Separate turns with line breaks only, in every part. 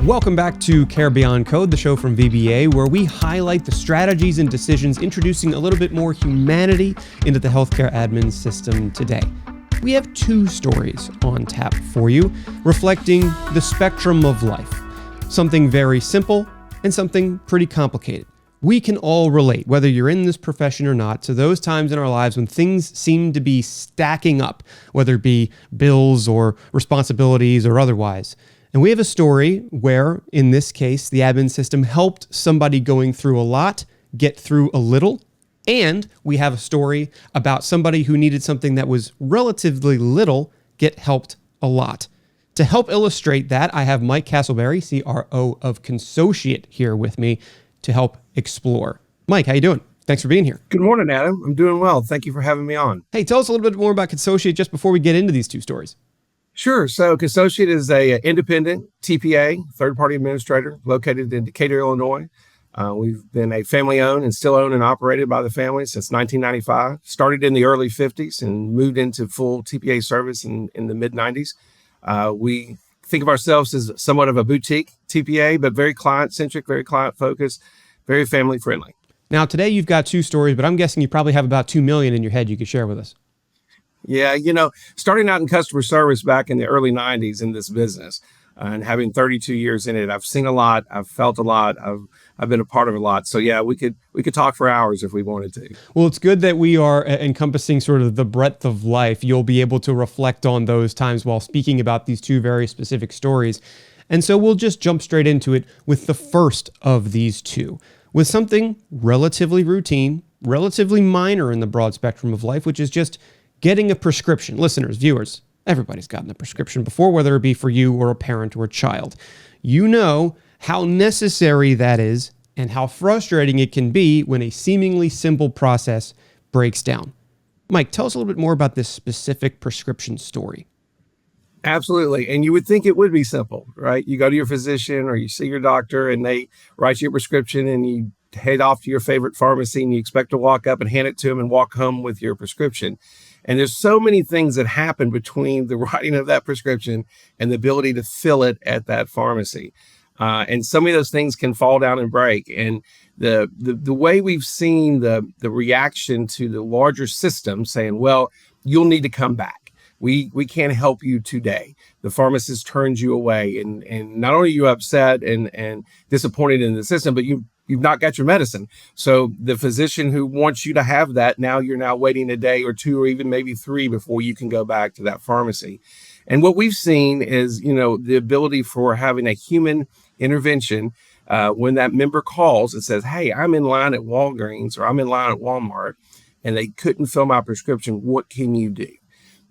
Welcome back to Care Beyond Code, the show from VBA, where we highlight the strategies and decisions introducing a little bit more humanity into the healthcare admin system today. We have two stories on tap for you, reflecting the spectrum of life. Something very simple and something pretty complicated. We can all relate, whether you're in this profession or not, to those times in our lives when things seem to be stacking up, whether it be bills or responsibilities or otherwise. And we have a story where, in this case, the admin system helped somebody going through a lot get through a little. And we have a story about somebody who needed something that was relatively little get helped a lot. To help illustrate that, I have Mike Castleberry, CRO of Consociate, here with me to help explore. Mike, how you doing? Thanks for being here.
Good morning, Adam. I'm doing well. Thank you for having me on.
Hey, tell us a little bit more about Consociate just before we get into these two stories.
Sure. So Consociate is a independent TPA, third-party administrator, located in Decatur, Illinois. We've been a family-owned and still owned and operated by the family since 1995. Started in the early 50s and moved into full TPA service in the mid-90s. We think of ourselves as somewhat of a boutique TPA, but very client-centric, very client-focused, very family-friendly.
Now, today you've got two stories, but I'm guessing you probably have about 2 million in your head you could share with us.
Yeah, starting out in customer service back in the early 90s in this business and having 32 years in it, I've seen a lot, I've felt a lot, I've been a part of a lot. So yeah, we could talk for hours if we wanted to.
Well, it's good that we are encompassing sort of the breadth of life. You'll be able to reflect on those times while speaking about these two very specific stories. And so we'll just jump straight into it with the first of these two, with something relatively routine, relatively minor in the broad spectrum of life, which is just getting a prescription. Listeners, viewers, everybody's gotten a prescription before, whether it be for you or a parent or a child. You know how necessary that is and how frustrating it can be when a seemingly simple process breaks down. Mike, tell us a little bit more about this specific prescription story.
Absolutely. And you would think it would be simple, right? You go to your physician or you see your doctor and they write you a prescription and you head off to your favorite pharmacy and you expect to walk up and hand it to them and walk home with your prescription. And there's so many things that happen between the writing of that prescription and the ability to fill it at that pharmacy. And some of those things can fall down and break. And the way we've seen the reaction to the larger system saying, well, you'll need to come back. We can't help you today. The pharmacist turns you away. And not only are you upset and disappointed in the system, but you've not got your medicine. So the physician who wants you to have that, now you're now waiting a day or two or even maybe 3 before you can go back to that pharmacy. And what we've seen is, the ability for having a human intervention when that member calls and says, hey, I'm in line at Walgreens or I'm in line at Walmart and they couldn't fill my prescription. What can you do?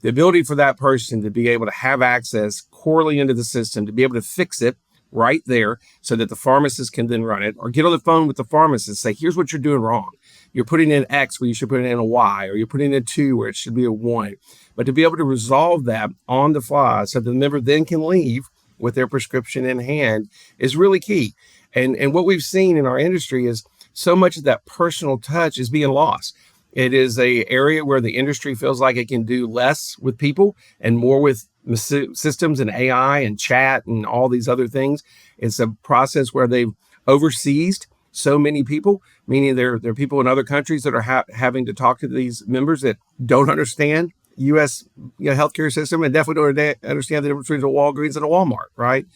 The ability for that person to be able to have access quarterly into the system, to be able to fix it right there so that the pharmacist can then run it, or get on the phone with the pharmacist and say, here's what you're doing wrong. You're putting in X where you should put in a Y, or you're putting in a 2 where it should be a 1. But to be able to resolve that on the fly so the member then can leave with their prescription in hand is really key. And what we've seen in our industry is so much of that personal touch is being lost. It is an area where the industry feels like it can do less with people and more with systems and AI and chat and all these other things. It's a process where they've overseased so many people, meaning there are people in other countries that are having to talk to these members that don't understand U.S. Healthcare system and definitely don't understand the difference between a Walgreens and a Walmart, right?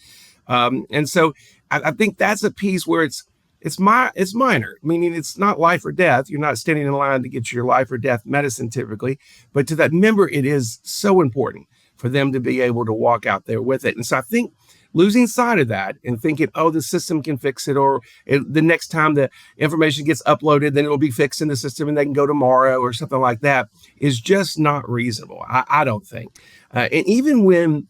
And so I think that's a piece where it's minor, meaning it's not life or death. You're not standing in line to get your life or death medicine typically, but to that member, it is so important for them to be able to walk out there with it. And so I think losing sight of that and thinking, oh, the system can fix it, or the next time the information gets uploaded, then it'll be fixed in the system and they can go tomorrow or something like that is just not reasonable. I don't think. And even when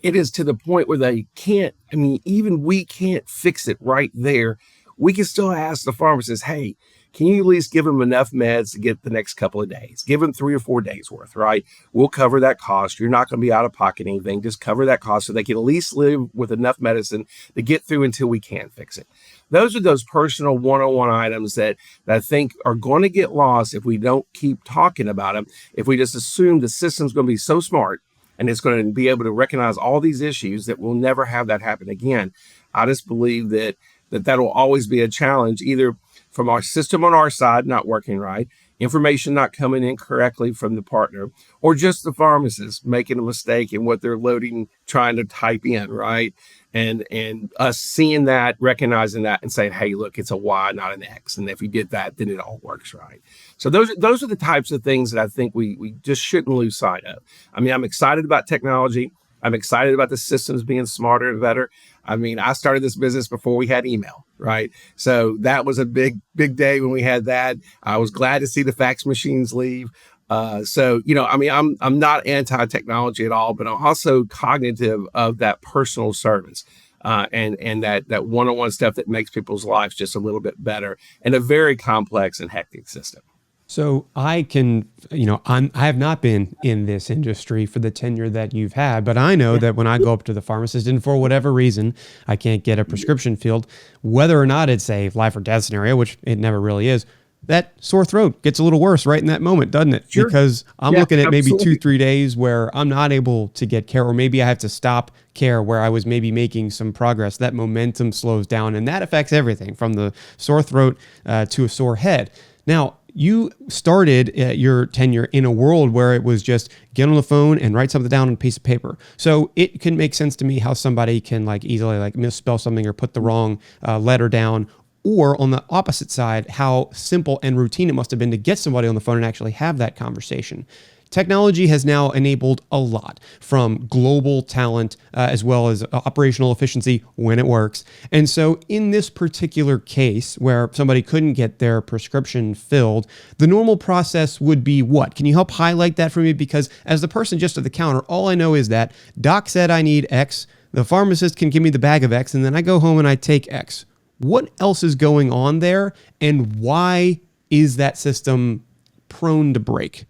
it is to the point where they can't, even we can't fix it right there, we can still ask the pharmacist, hey, can you at least give them enough meds to get the next couple of days? Give them 3 or 4 days worth, right? We'll cover that cost. You're not going to be out of pocket anything. Just cover that cost so they can at least live with enough medicine to get through until we can fix it. Those are those personal one-on-one items that I think are going to get lost if we don't keep talking about them. If we just assume the system's going to be so smart and it's going to be able to recognize all these issues that we'll never have that happen again. I just believe that will always be a challenge, either from our system on our side not working right, information not coming in correctly from the partner, or just the pharmacist making a mistake in what they're loading, trying to type in, right? And us seeing that, recognizing that, and saying, hey, look, it's a Y, not an X. And if you get that, then it all works right. So those are the types of things that I think we just shouldn't lose sight of. I mean, I'm excited about technology. I'm excited about the systems being smarter and better. I mean, I started this business before we had email, right? So that was a big day when we had that. I was glad to see the fax machines leave. So, I mean, I'm not anti-technology at all, but I'm also cognitive of that personal service and that one-on-one stuff that makes people's lives just a little bit better in a very complex and hectic system.
So I can, I have not been in this industry for the tenure that you've had, but I know that when I go up to the pharmacist and for whatever reason, I can't get a prescription filled, whether or not it's a life or death scenario, which it never really is, that sore throat gets a little worse right in that moment, doesn't it?
Sure.
Because I'm looking at maybe
absolutely.
2-3 days where I'm not able to get care, or maybe I have to stop care where I was maybe making some progress. That momentum slows down, and that affects everything from the sore throat to a sore head. Now, you started your tenure in a world where it was just get on the phone and write something down on a piece of paper. So it can make sense to me how somebody can easily misspell something or put the wrong letter down. Or on the opposite side, how simple and routine it must have been to get somebody on the phone and actually have that conversation. Technology has now enabled a lot, from global talent as well as operational efficiency when it works. And so in this particular case where somebody couldn't get their prescription filled, the normal process would be what? Can you help highlight that for me? Because as the person just at the counter, all I know is that doc said I need X, the pharmacist can give me the bag of X, and then I go home and I take X. What else is going on there, and why is that system prone to break?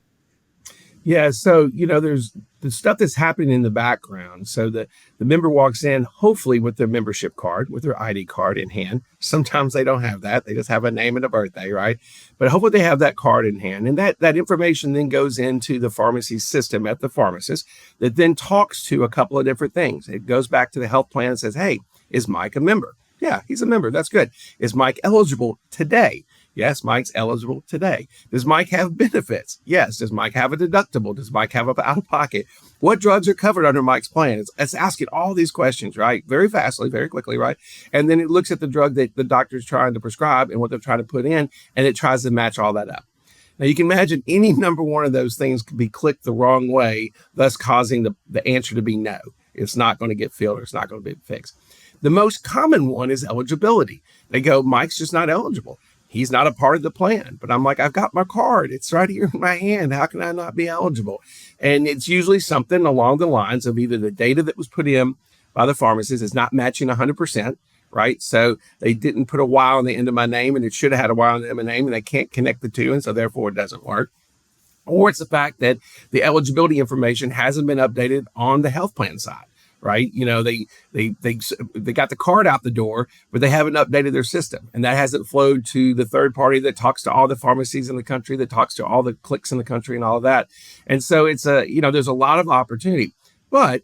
Yeah, so there's the stuff that's happening in the background. So the member walks in, hopefully with their membership card, with their ID card in hand. Sometimes they don't have that; they just have a name and a birthday, right? But hopefully they have that card in hand, and that information then goes into the pharmacy system at the pharmacist, that then talks to a couple of different things. It goes back to the health plan and says, "Hey, is Mike a member?" Yeah, he's a member. That's good. Is Mike eligible today? Yes, Mike's eligible today. Does Mike have benefits? Yes. Does Mike have a deductible? Does Mike have a out of pocket? What drugs are covered under Mike's plan? It's asking all these questions, right? Very fastly, very quickly, right? And then it looks at the drug that the doctor's trying to prescribe and what they're trying to put in, and it tries to match all that up. Now, you can imagine any number one of those things could be clicked the wrong way, thus causing the answer to be no. It's not going to get filled, or it's not going to be fixed. The most common one is eligibility. They go, Mike's just not eligible. He's not a part of the plan. But I'm like, I've got my card. It's right here in my hand. How can I not be eligible? And it's usually something along the lines of either the data that was put in by the pharmacist is not matching 100%, right? So they didn't put a Y on the end of my name, and it should have had a Y on the end of my name, and they can't connect the two, and so therefore it doesn't work. Or it's the fact that the eligibility information hasn't been updated on the health plan side. Right. They got the card out the door, but they haven't updated their system. And that hasn't flowed to the third party that talks to all the pharmacies in the country, that talks to all the clicks in the country and all of that. And so it's there's a lot of opportunity. But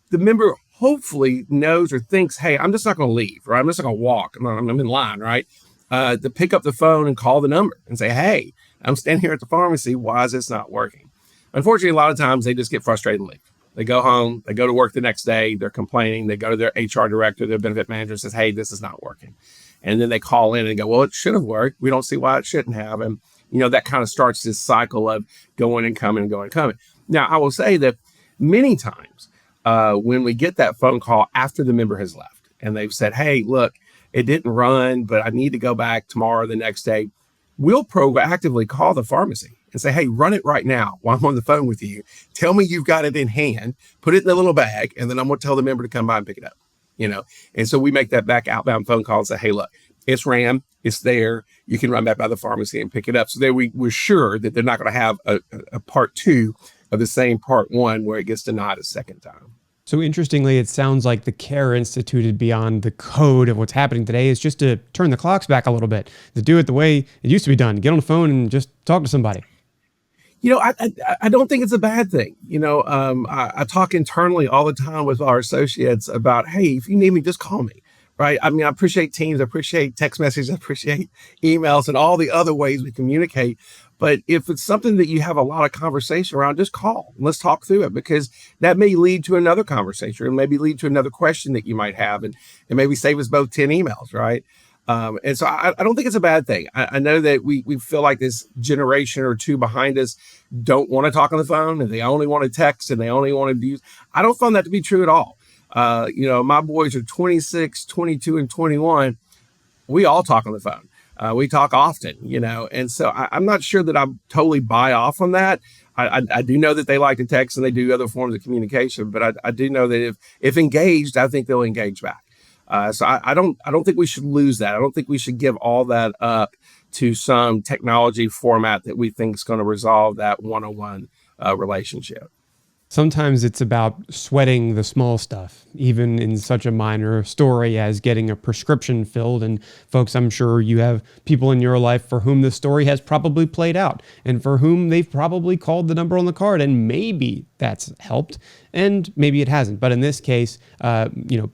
the member hopefully knows or thinks, hey, I'm just not going to leave, right? I'm just not going to walk. I'm in line, right? To pick up the phone and call the number and say, hey, I'm standing here at the pharmacy. Why is this not working? Unfortunately, a lot of times they just get frustrated and leave. They go home, they go to work the next day, they're complaining, they go to their HR director, their benefit manager, and says, hey, this is not working. And then they call in and go, well, it should have worked. We don't see why it shouldn't have. And, that kind of starts this cycle of going and coming and going and coming. Now, I will say that many times when we get that phone call after the member has left and they've said, hey, look, it didn't run, but I need to go back tomorrow or the next day, we'll proactively call the pharmacy and say, hey, run it right now while I'm on the phone with you. Tell me you've got it in hand, put it in a little bag, and then I'm going to tell the member to come by and pick it up. And so we make that back outbound phone call and say, hey, look, it's ran, it's there. You can run back by the pharmacy and pick it up. So that we're sure that they're not going to have a part two of the same part one where it gets denied a second time.
So interestingly, it sounds like the care instituted beyond the code of what's happening today is just to turn the clocks back a little bit, to do it the way it used to be done. Get on the phone and just talk to somebody.
I don't think it's a bad thing. I talk internally all the time with our associates about, hey, if you need me, just call me. right? I mean, I appreciate Teams, I appreciate text messages, I appreciate emails and all the other ways we communicate. But if it's something that you have a lot of conversation around, just call. Let's talk through it, because that may lead to another conversation, or maybe lead to another question that you might have, and maybe save us both 10 emails, right? And so I don't think it's a bad thing. I know that we feel like this generation or two behind us don't want to talk on the phone, and they only want to text, and they only want to use. I don't find that to be true at all. My boys are 26, 22, and 21. We all talk on the phone. We talk often, and so I'm not sure that I totally buy off on that. I do know that they like to text and they do other forms of communication, but I do know that if engaged, I think they'll engage back. So I don't think we should lose that. I don't think we should give all that up to some technology format that we think is going to resolve that one-on-one relationship.
Sometimes it's about sweating the small stuff, even in such a minor story as getting a prescription filled. And folks, I'm sure you have people in your life for whom this story has probably played out, and for whom they've probably called the number on the card, and maybe that's helped, and maybe it hasn't. But in this case,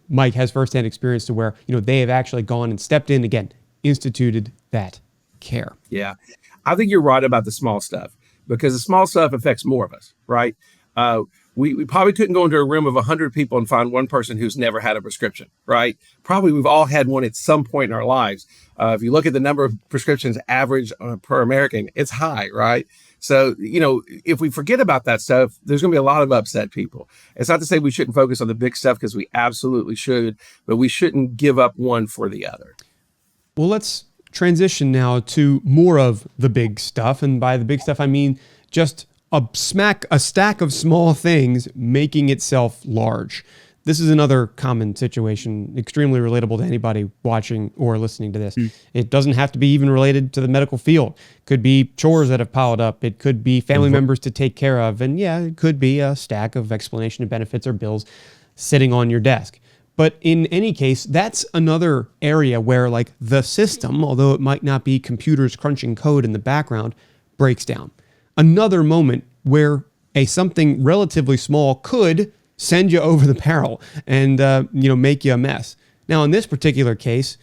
Mike has firsthand experience to where, they have actually gone and stepped in again, instituted that care.
Yeah, I think you're right about the small stuff, because the small stuff affects more of us, right? We probably couldn't go into a room of 100 people and find one person who's never had a prescription, right? Probably we've all had one at some point in our lives. If you look at the number of prescriptions average per American, it's high, right? So, if we forget about that stuff, there's going to be a lot of upset people. It's not to say we shouldn't focus on the big stuff, because we absolutely should, but we shouldn't give up one for the other.
Well, let's transition now to more of the big stuff. And by the big stuff, I mean just a stack of small things making itself large. This is another common situation, extremely relatable to anybody watching or listening to this. It doesn't have to be even related to the medical field. It could be chores that have piled up. It could be family members to take care of. And yeah, it could be a stack of explanation of benefits or bills sitting on your desk. But in any case, that's another area where the system, although it might not be computers crunching code in the background, breaks down. Another moment where something relatively small could send you over the barrel and make you a mess. Now, in this particular case,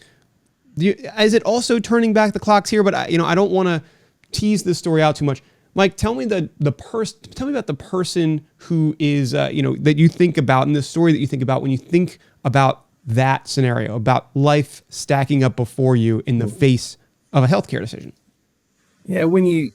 is it also turning back the clocks here? But I don't want to tease this story out too much. Mike, tell me about the person who is that you think about in this story, that you think about when you think about that scenario, about life stacking up before you in the face of a healthcare decision.
Yeah, when you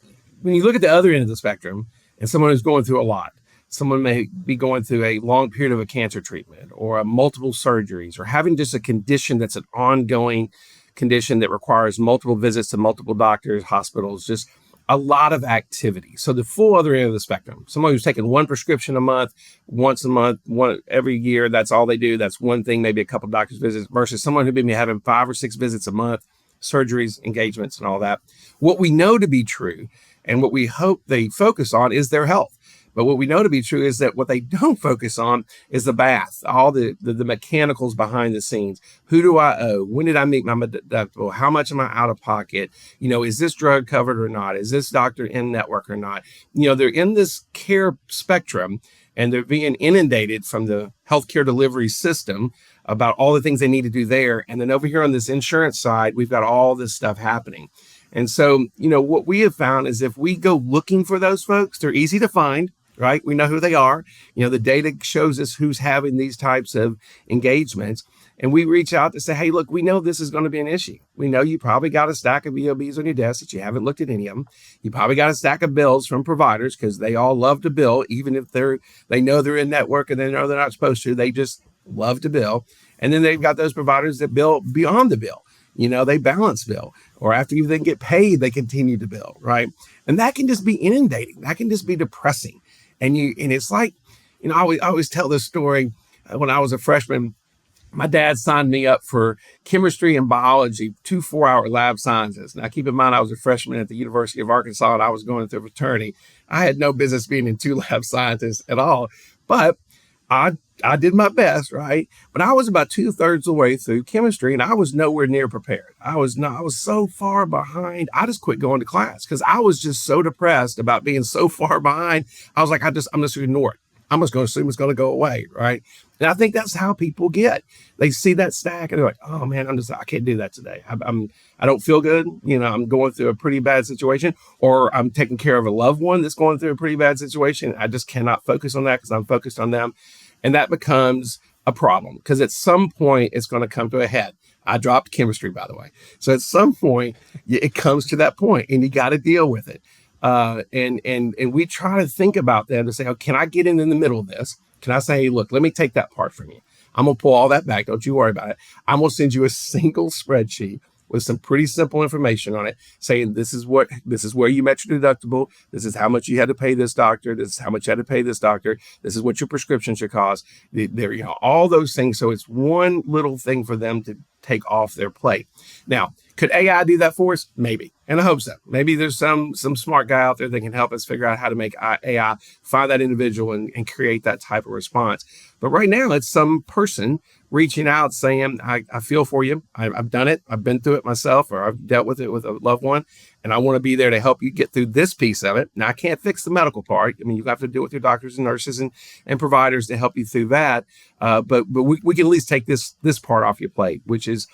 look at the other end of the spectrum, and someone who's going through a lot, someone may be going through a long period of a cancer treatment, or multiple surgeries, or having just a condition that's an ongoing condition that requires multiple visits to multiple doctors, hospitals, just a lot of activity. So the full other end of the spectrum, someone who's taking one prescription a month, once a month, one every year, that's all they do. That's one thing, maybe a couple doctor's visits, versus someone who may be having 5 or 6 visits a month, surgeries, engagements, and all that. What we know to be true, and what we hope they focus on, is their health. But what we know to be true is that what they don't focus on is the math, all the mechanicals behind the scenes. Who do I owe? When did I meet my deductible? How much am I out of pocket? Is this drug covered or not? Is this doctor in network or not? They're in this care spectrum, and they're being inundated from the healthcare delivery system about all the things they need to do there. And then over here on this insurance side, we've got all this stuff happening. And so, what we have found is if we go looking for those folks, they're easy to find, right? We know who they are. The data shows us who's having these types of engagements. And we reach out to say, hey, look, we know this is going to be an issue. We know you probably got a stack of EOBs on your desk that you haven't looked at any of them. You probably got a stack of bills from providers, because they all love to bill, even if they know they're in network and they know they're not supposed to. They just love to bill. And then they've got those providers that bill beyond the bill. They balance bill, or after you then get paid, they continue to bill, right? And that can just be inundating. That can just be depressing. And it's like, I always tell this story. When I was a freshman, my dad signed me up for chemistry and biology, 2 4-hour lab sciences. Now, keep in mind, I was a freshman at the University of Arkansas, and I was going through a fraternity. I had no business being in 2 lab sciences at all, but I did my best, right? But I was about 2/3 of the way through chemistry, and I was nowhere near prepared. I was so far behind. I just quit going to class because I was just so depressed about being so far behind. I was like, I'm just going to ignore it. I'm just going to assume it's going to go away, right? And I think that's how people get. They see that stack and they're like, "Oh man, I can't do that today. I don't feel good. I'm going through a pretty bad situation, or I'm taking care of a loved one that's going through a pretty bad situation. I just cannot focus on that because I'm focused on them." And that becomes a problem because at some point it's going to come to a head. I dropped chemistry, by the way. So at some point it comes to that point and you got to deal with it. And we try to think about that to say, "Oh, can I get in the middle of this? Can I say, hey, look, let me take that part from you. I'm going to pull all that back. Don't you worry about it. I'm going to send you a single spreadsheet with some pretty simple information on it saying this is where you met your deductible. This is how much you had to pay this doctor. This is how much you had to pay this doctor. This is what your prescription should cost." There, all those things. So it's one little thing for them to take off their plate. Now, could AI do that for us? Maybe. And I hope so. Maybe there's some smart guy out there that can help us figure out how to make AI find that individual and create that type of response. But right now, it's some person reaching out saying, I feel for you. I've done it. I've been through it myself, or I've dealt with it with a loved one, and I want to be there to help you get through this piece of it. Now, I can't fix the medical part. I mean, you have to deal with your doctors and nurses and providers to help you through that. But we can at least take this part off your plate, which is,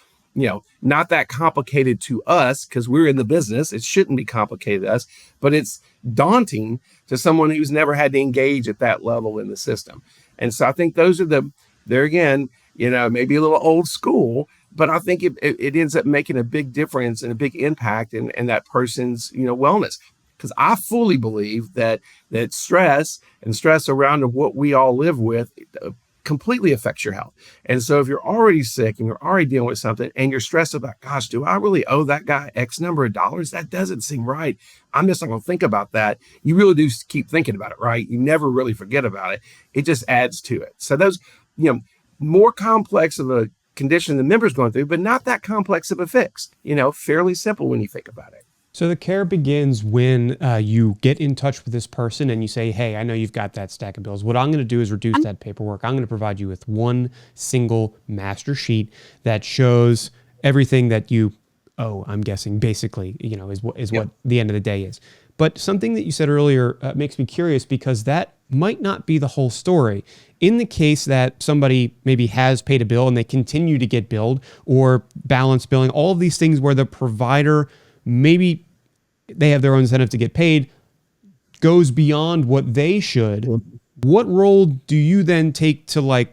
not that complicated to us because we're in the business. It shouldn't be complicated to us, but it's daunting to someone who's never had to engage at that level in the system. And so I think those are there again, maybe a little old school, but I think it ends up making a big difference and a big impact in that person's, wellness. Because I fully believe that stress around what we all live with completely affects your health. And so if you're already sick and you're already dealing with something and you're stressed about, gosh, do I really owe that guy X number of dollars? That doesn't seem right. I'm just not going to think about that. You really do keep thinking about it, right? You never really forget about it. It just adds to it. So those, more complex of a condition the member's going through, but not that complex of a fix, fairly simple when you think about it.
So the care begins when you get in touch with this person and you say, "Hey, I know you've got that stack of bills. What I'm going to do is reduce that paperwork. I'm going to provide you with one single master sheet that shows everything that you owe," I'm guessing, basically, is what the end of the day is. But something that you said earlier makes me curious because that might not be the whole story. In the case that somebody maybe has paid a bill and they continue to get billed, or balance billing, all of these things where the provider, maybe they have their own incentive to get paid, goes beyond what they should. What role do you then take to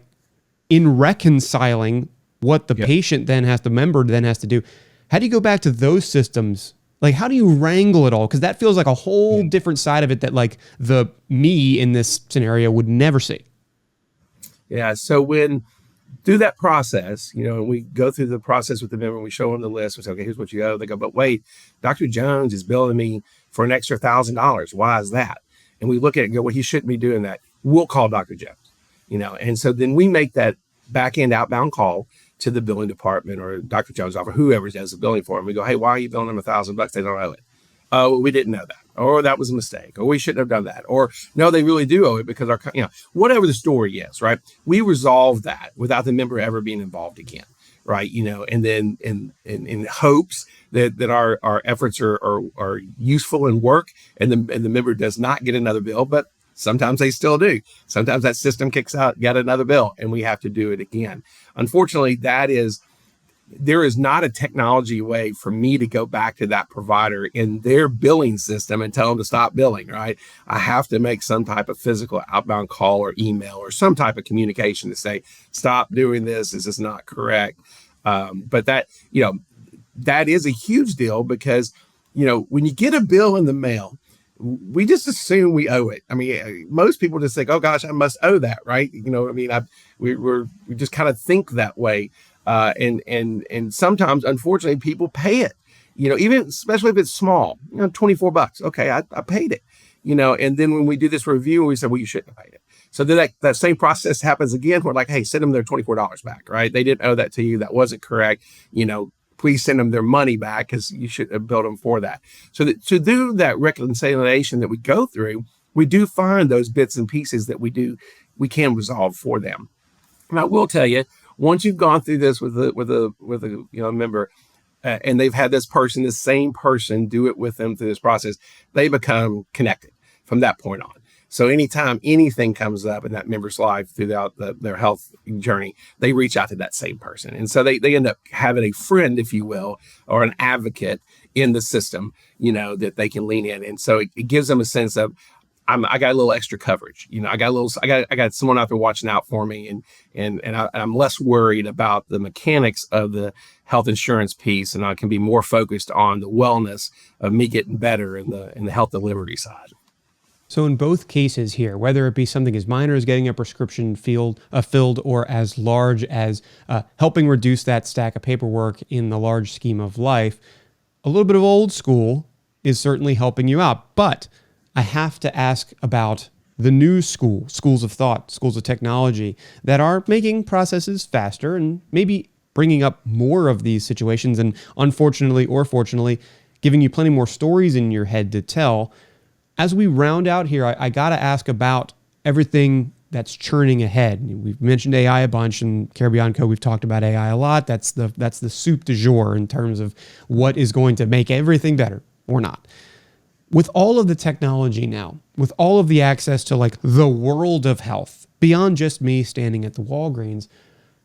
in reconciling what the patient then has, the member then has to do? How do you go back to those systems? How do you wrangle it all? Because that feels like a whole different side of it that the me in this scenario would never see.
Yeah. So through that process, we go through the process with the member, we show them the list, we say, "Okay, here's what you owe." They go, "But wait, Dr. Jones is billing me for an extra $1,000. Why is that?" And we look at it and go, "Well, he shouldn't be doing that. We'll call Dr. Jones." And so then we make that back end outbound call to the billing department or Dr. Jones' office, whoever does the billing for him. We go, "Hey, why are you billing them $1,000? They don't owe it." "Oh, we didn't know that." Or "That was a mistake." Or "We shouldn't have done that." Or "No, they really do owe it because our," whatever the story is, right? We resolve that without the member ever being involved again, right? And then in hopes that our efforts are useful and work, and the member does not get another bill, but sometimes they still do. Sometimes that system kicks out, get another bill, and we have to do it again. Unfortunately, there is not a technology way for me to go back to that provider in their billing system and tell them to stop billing, right? I have to make some type of physical outbound call or email or some type of communication to say, "Stop doing this. This is not correct." But that is a huge deal because, when you get a bill in the mail, we just assume we owe it. I mean, most people just think, "Oh gosh, I must owe that," right? We just kind of think that way. And sometimes, unfortunately, people pay it, even especially if it's small, $24. Okay, I paid it, and then when we do this review, we say, "Well, you shouldn't have paid it." So then that same process happens again. We're like, "Hey, send them their $24 back," right? They didn't owe that to you. That wasn't correct. Please send them their money back because you should have billed them for that. So to do that reconciliation that we go through, we do find those bits and pieces that we can resolve for them. And I will tell you, once you've gone through this with a member, and they've had this same person do it with them through this process, they become connected from that point on. So anytime anything comes up in that member's life throughout their health journey, they reach out to that same person. And so they end up having a friend, if you will, or an advocate in the system, that they can lean in. And so it gives them a sense of, I got a little extra coverage. I got someone out there watching out for me, and I'm less worried about the mechanics of the health insurance piece, and I can be more focused on the wellness of me getting better in the health delivery side.
So in both cases here, whether it be something as minor as getting a prescription filled or as large as helping reduce that stack of paperwork in the large scheme of life, a little bit of old school is certainly helping you out. But I have to ask about the new schools of thought, schools of technology that are making processes faster and maybe bringing up more of these situations and unfortunately or fortunately giving you plenty more stories in your head to tell. As we round out here, I got to ask about everything that's churning ahead. We've mentioned AI a bunch, and Care Beyond Code, we've talked about AI a lot. That's the soup du jour in terms of what is going to make everything better or not. With all of the technology now, with all of the access to like the world of health, beyond just me standing at the Walgreens,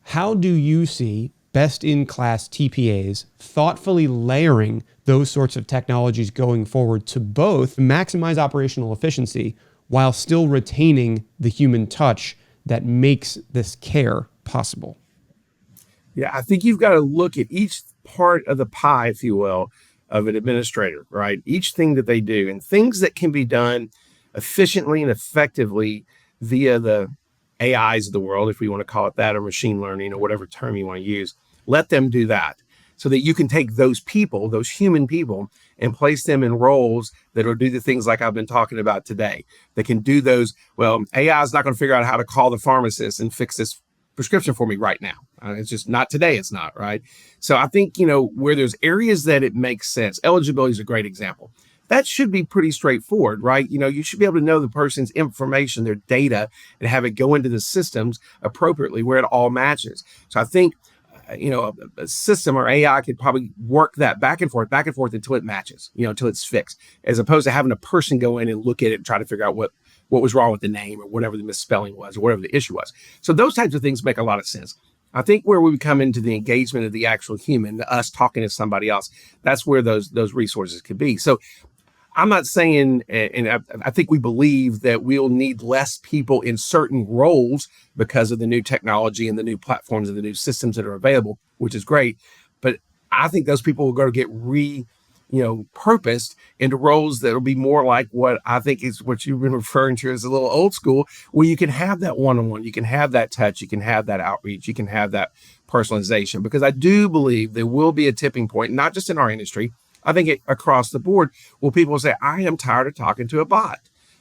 how do you see best-in-class TPAs thoughtfully layering those sorts of technologies going forward to both maximize operational efficiency while still retaining the human touch that makes this care possible?
Yeah, I think you've got to look at each part of the pie, if you will, of an administrator, right? Each thing that they do and things that can be done efficiently and effectively via the AIs of the world, if we want to call it that, or machine learning, or whatever term you want to use. Let them do that so that you can take those people, those human people, and place them in roles that will do the things like I've been talking about today. They can do those. Well, AI is not going to figure out how to call the pharmacist and fix this prescription for me right now. It's just not today. It's not, right? So I think, where there's areas that it makes sense. Eligibility is a great example. That should be pretty straightforward, right? You should be able to know the person's information, their data, and have it go into the systems appropriately where it all matches. So I think, a system or AI could probably work that back and forth until it matches, until it's fixed, as opposed to having a person go in and look at it and try to figure out what was wrong with the name or whatever the misspelling was or whatever the issue was. So those types of things make a lot of sense. I think where we come into the engagement of the actual human, us talking to somebody else, that's where those resources could be. So I'm not saying, and I think we believe that we'll need less people in certain roles because of the new technology and the new platforms and the new systems that are available, which is great. But I think those people will go to get purposed into roles that will be more like what I think is what you've been referring to as a little old school, where you can have that one-on-one, you can have that touch, you can have that outreach, you can have that personalization. Because I do believe there will be a tipping point, not just in our industry, I think across the board, where people say, I am tired of talking to a bot.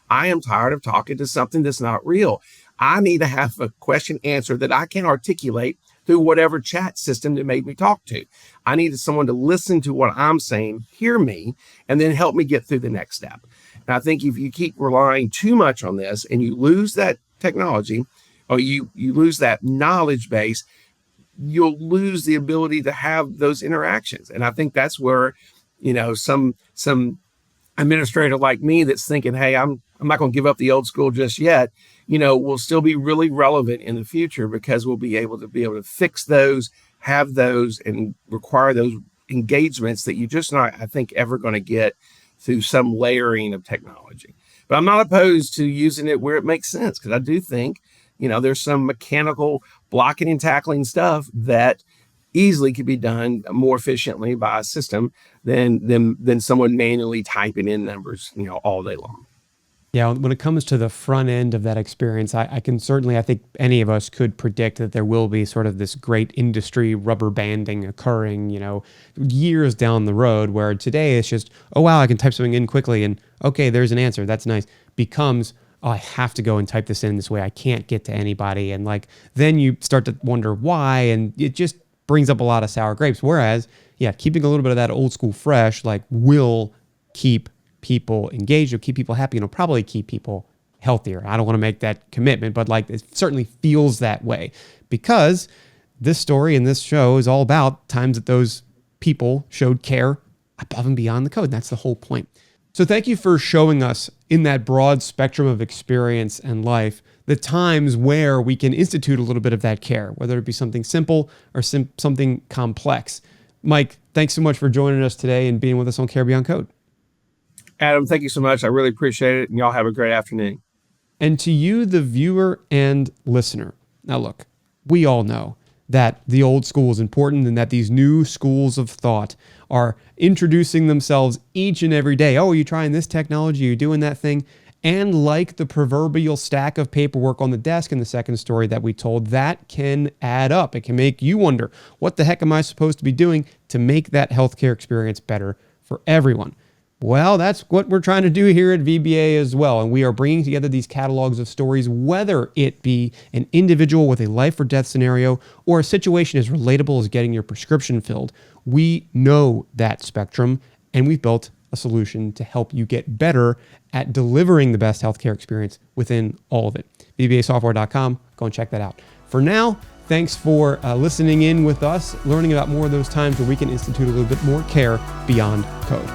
I am tired of talking to something that's not real. I need to have a question answered that I can articulate through whatever chat system that made me talk to. I needed someone to listen to what I'm saying, hear me, and then help me get through the next step. And I think if you keep relying too much on this and you lose that technology, or you lose that knowledge base, you'll lose the ability to have those interactions. And I think that's where some administrator like me that's thinking, hey, I'm not going to give up the old school just yet, will still be really relevant in the future, because we'll be able to fix those, have those, and require those engagements that you're just not, I think, ever going to get through some layering of technology. But I'm not opposed to using it where it makes sense, because I do think, there's some mechanical blocking and tackling stuff that easily could be done more efficiently by a system than someone manually typing in numbers, all day long.
Yeah, when it comes to the front end of that experience, I think any of us could predict that there will be sort of this great industry rubber banding occurring, years down the road, where today it's just, oh, wow, I can type something in quickly and okay, there's an answer. That's nice. Becomes, oh, I have to go and type this in this way. I can't get to anybody. And then you start to wonder why, and it just brings up a lot of sour grapes. Whereas, keeping a little bit of that old school fresh, will keep people engaged, it'll keep people happy, and it'll probably keep people healthier. I don't want to make that commitment, but it certainly feels that way, because this story and this show is all about times that those people showed care above and beyond the code. And that's the whole point. So thank you for showing us in that broad spectrum of experience and life, the times where we can institute a little bit of that care, whether it be something simple or something complex. Mike, thanks so much for joining us today and being with us on Care Beyond Code.
Adam, thank you so much. I really appreciate it. And y'all have a great afternoon.
And to you, the viewer and listener. Now look, we all know that the old school is important and that these new schools of thought are introducing themselves each and every day. Oh, are you trying this technology? Are you doing that thing? And like the proverbial stack of paperwork on the desk in the second story that we told, that can add up. It can make you wonder, what the heck am I supposed to be doing to make that healthcare experience better for everyone? Well, that's what we're trying to do here at VBA as well. And we are bringing together these catalogs of stories, whether it be an individual with a life or death scenario or a situation as relatable as getting your prescription filled. We know that spectrum, and we've built a solution to help you get better at delivering the best healthcare experience within all of it. VBAsoftware.com. Go and check that out. For now, thanks for listening in with us, learning about more of those times where we can institute a little bit more care beyond code.